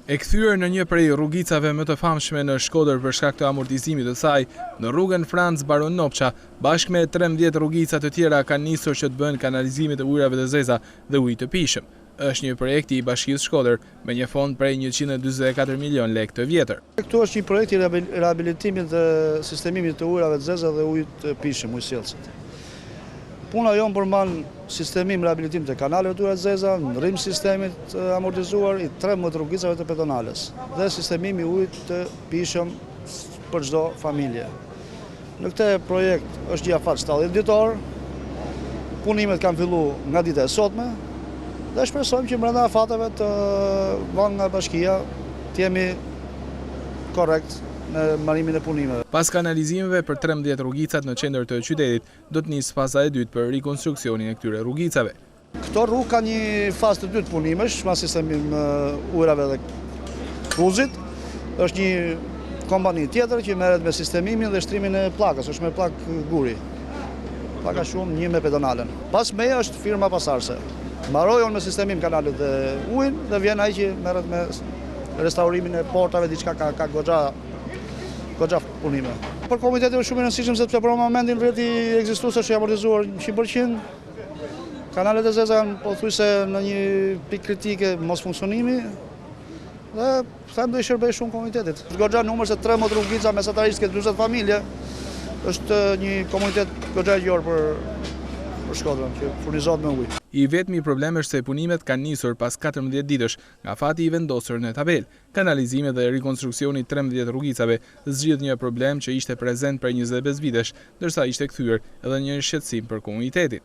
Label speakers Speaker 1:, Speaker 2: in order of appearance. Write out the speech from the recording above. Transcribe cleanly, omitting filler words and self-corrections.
Speaker 1: E kthyer në një prej rrugicave më të famshme në Shkodër për shkak të amortizimit të saj, në rrugën Franz Baron Nopça, bashkë me 13 rrugica të tjera kanë nisur që të bëhen kanalizimit të ujrave të zeza dhe ujit të pishëm. Është një projekt i Bashkisë Shkodër me një fond prej 144 milion lekë të vjetër.
Speaker 2: Këtu është një projekt i rehabilitimit dhe sistemimit të ujrave të zeza dhe ujit të pishëm, ujësjellësit. Puna jonë përmban sistemim rehabilitim të kanaleve të ujrave të zeza, ndërrim sistemit amortizuar i 13 rrugicave të pedonales dhe sistemimi i ujit të pishëm për çdo familje. Në këtë projekt është një afat 70 ditor. Punimet kanë filluar nga dita e sotme dhe shpresojmë që brenda afateve të vënë nga bashkia të jemi korrekt në marrimin e punimeve.
Speaker 1: Pas kanalizimeve për 13 rrugicat në qendër të qytetit, do të nisë faza e dytë për rikonstruksionin e këtyre rrugicave.
Speaker 2: Këto rrugë kanë një fazë të dytë punimesh, me sistemim ujrave dhe kruzit. Është një kompani tjetër që merret me sistemimin dhe shtrimin e pllakës, është me pllakë guri. Pllaka shumë, një me pedonalen. Pas meja është firma pasarse. Mbarojnë me sistemim kanalit dhe ujin dhe vjen ai që merret me restaurimin e portave, diçka ka goxha punime. Për komitetin është shumë e rëndësishme sepse për momentin veti ekzistues është i amortizuar 100%. Kanalet e zeza janë pothuajse në një pikë kritike mos funksionimi dhe them do i shërbej shumë komitetit. Goxha numër se 13 rrugica mesatarisht ke 40 familje, është një komunitet goxha i gjerë për Shkodrën që furnizohet me ujë.
Speaker 1: I vetmi problem është se punimet kanë nisur pas 14 ditësh nga fati i vendosur në tabel. Kanalizimet dhe rikonstruksioni 13 rrugicave zgjidh një problem që ishte prezent për 25 vitesh, ndërsa ishte kthyer edhe një shqetësim për komunitetin.